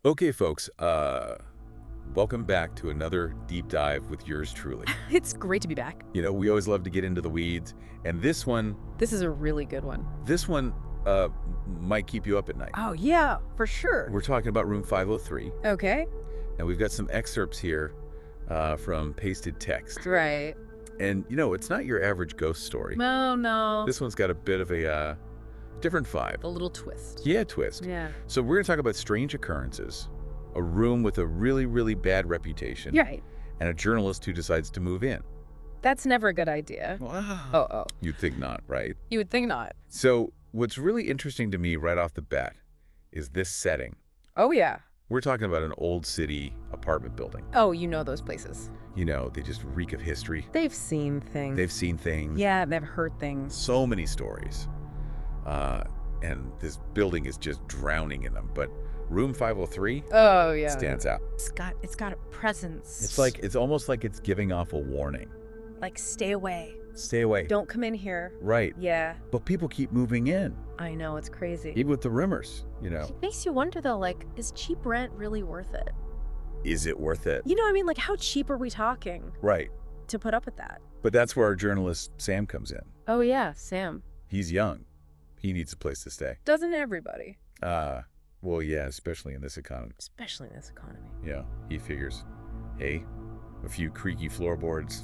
Okay, folks, welcome back to another deep dive with yours truly. It's great to be back. We always love to get into the weeds, and This is a really good one. this one, might keep you up at night. Oh, yeah, for sure. We're talking about room 503, Okay. and we've got some excerpts here from pasted text. Right. And, it's not your average ghost story. No, no. This one's got a bit of a different vibe. A little twist. Yeah, twist. Yeah. So we're going to talk about strange occurrences, a room with a really, really bad reputation, Right. and a journalist who decides to move in. That's never a good idea. Wow. Oh. You'd think not, right? You would think not. So what's really interesting to me right off the bat is this setting. Oh, yeah. We're talking about an old city apartment building. Oh, you know those places. They just reek of history. They've seen things. They've seen things. Yeah, they've heard things. So many stories. And this building is just drowning in them. But room 503 Oh, yeah. stands out. It's got a presence. It's almost like it's giving off a warning. like stay away. Stay away. Don't come in here. Right. Yeah, But people keep moving in, I know. It's crazy. even with the rumors, It makes you wonder though, like, is cheap rent really worth it? Is it worth it? You know what I mean? Like, how cheap are we talking Right. to put up with that? But that's where our journalist Sam comes in. Oh, yeah, Sam. He's young. He needs a place to stay. Doesn't everybody? Well, yeah, especially in this economy. Especially in this economy. Yeah, he figures, hey, a few creaky floorboards,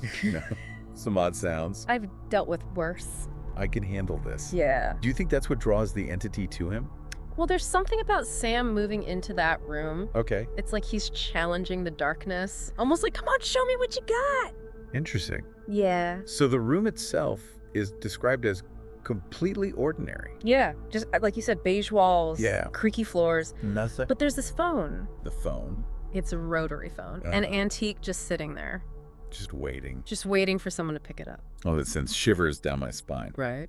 some odd sounds. I've dealt with worse. I can handle this. Yeah. Do you think that's what draws the entity to him? Well, there's something about Sam moving into that room. Okay, It's like he's challenging the darkness. Almost like, come on, show me what you got. interesting. Yeah. So the room itself is described as completely ordinary. Yeah. Just like you said, beige walls. Yeah. Creaky floors. Nothing. But there's this phone. The phone, It's a rotary phone. An Uh-huh. antique just sitting there. just waiting. Just waiting for someone to pick it up. Oh, that sends shivers down my spine. Right.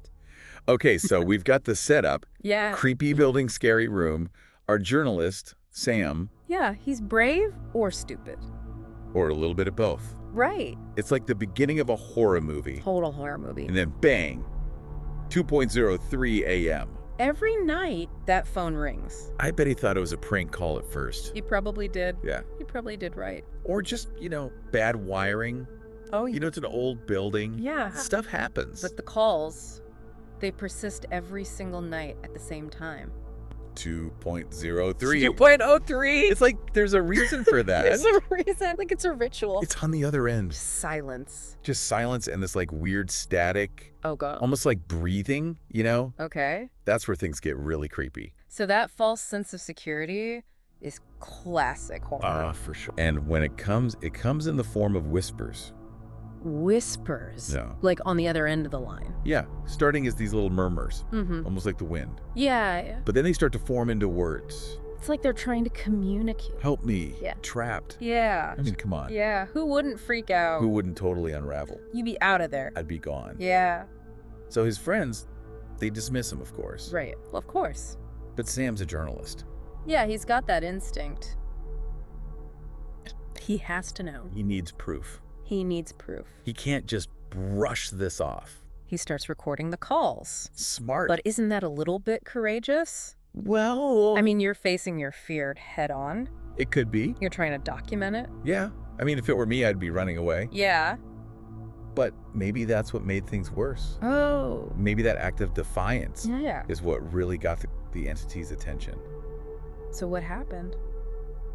Okay, so we've got the setup. Yeah. Creepy building, scary room. Our journalist, Sam, Yeah. He's brave or stupid. or a little bit of both. Right. It's like the beginning of a horror movie. Total horror movie. And then bang, 2:03 a.m. Every night that phone rings. I bet he thought it was a prank call at first. He probably did. Yeah. He probably did right. Or just, bad wiring. Oh, It's an old building. yeah. Stuff happens. But the calls, they persist every single night at the same time. 2.03. 2.03. It's like there's a reason for that. There's a reason. Like it's a ritual. It's on the other end. Silence. Just silence and this like weird static, Oh, God. almost like breathing, Okay. That's where things get really creepy. So that false sense of security is classic horror. For sure. And when it comes in the form of whispers. Whispers. Yeah. Like on the other end of the line. Yeah, starting as these little murmurs, Mm-hmm. almost like the wind. Yeah. But then they start to form into words. It's like they're trying to communicate. Help me. Yeah. Trapped. Yeah. I mean, come on. Yeah. Who wouldn't freak out? Who wouldn't totally unravel? You'd be out of there. I'd be gone. Yeah. So his friends, they dismiss him, of course. Right. Well, of course. But Sam's a journalist. Yeah, he's got that instinct. He has to know. He needs proof. He needs proof. He can't just brush this off. He starts recording the calls. Smart. But isn't that a little bit courageous? well, I mean, you're facing your fear head on. it could be. You're trying to document it. Yeah. I mean, if it were me, I'd be running away. Yeah. But maybe that's what made things worse. Oh. Maybe that act of defiance Yeah. is what really got the entity's attention. So what happened?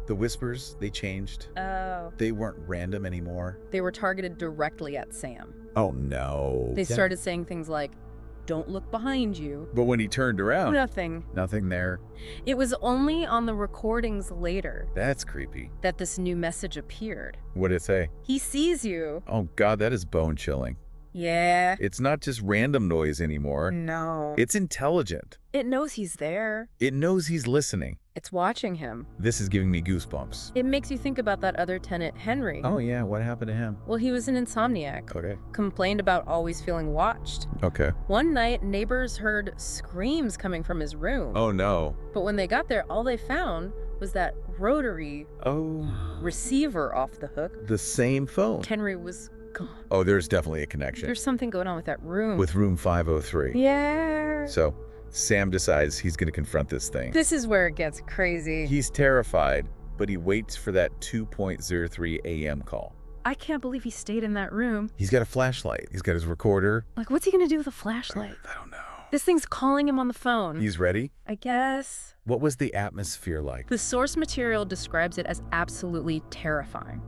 The whispers, they changed. Oh. They weren't random anymore. They were targeted directly at Sam. Oh, no. They started saying things like, don't look behind you. But when he turned around, Nothing. nothing there. It was only on the recordings later That's creepy. that this new message appeared. What did it say? He sees you. Oh, God, that is bone chilling. Yeah. It's not just random noise anymore. No. It's intelligent. It knows he's there. It knows he's listening. It's watching him. This is giving me goosebumps. It makes you think about that other tenant, Henry. Oh, yeah. What happened to him? Well, he was an insomniac. Okay. Complained about always feeling watched. Okay. One night, neighbors heard screams coming from his room. Oh, no. But when they got there, all they found was that rotary Oh. receiver off the hook. The same phone. Henry was gone. Oh, there's definitely a connection There's something going on with that room. with room 503. Yeah. So Sam decides he's going to confront this thing. This is where it gets crazy. He's terrified, but he waits for that 2:03 a.m. call. I can't believe he stayed in that room. He's got a flashlight. He's got his recorder. Like, what's he gonna do with a flashlight? I don't know. This thing's calling him on the phone. He's ready? I guess. What was the atmosphere like? The source material describes it as absolutely terrifying.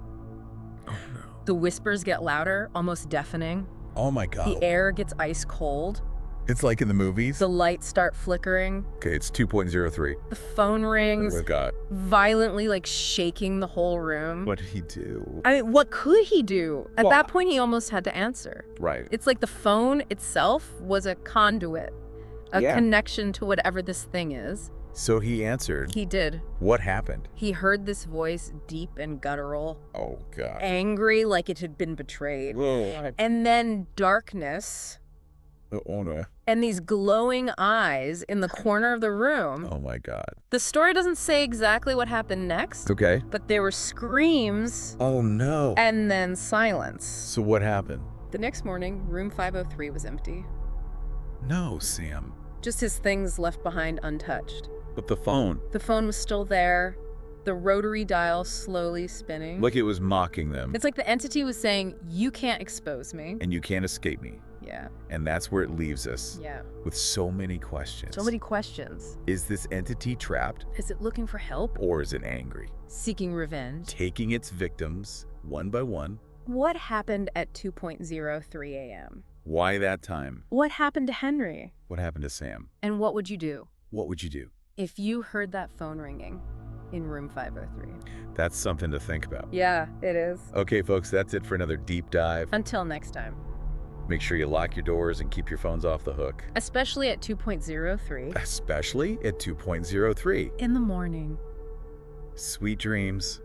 Oh, no. The whispers get louder, almost deafening. Oh, my God. The air gets ice cold. It's like in the movies? The lights start flickering. Okay, it's 2:03. The phone rings, Oh, my God. violently, like, shaking the whole room. What did he do? I mean, what could he do? At Well- that point, he almost had to answer. Right. It's like the phone itself was a conduit, a connection to whatever this thing is. So he answered. He did. What happened? He heard this voice, deep and guttural, Oh, God. angry like it had been betrayed. Whoa. And then darkness Oh, no. and these glowing eyes in the corner of the room. Oh, my God. The story doesn't say exactly what happened next, Okay. but there were screams Oh, no. and then silence. So what happened? The next morning, room 503 was empty. No, Sam. Just his things left behind untouched. But the phone. The phone was still there, the rotary dial slowly spinning. Like it was mocking them. It's like the entity was saying, you can't expose me. And you can't escape me. Yeah, And that's where it leaves us. yeah. With so many questions. So many questions. Is this entity trapped? Is it looking for help? Or is it angry? Seeking revenge? Taking its victims one by one? What happened at 2:03 a.m.? Why that time? What happened to Henry? What happened to Sam? And what would you do What would you do? if you heard that phone ringing in room 503? That's something to think about. Yeah, it is. Okay, folks, that's it for another deep dive. Until next time. Make sure you lock your doors and keep your phones off the hook. Especially at 2:03 Especially at 2:03. in the morning. Sweet dreams.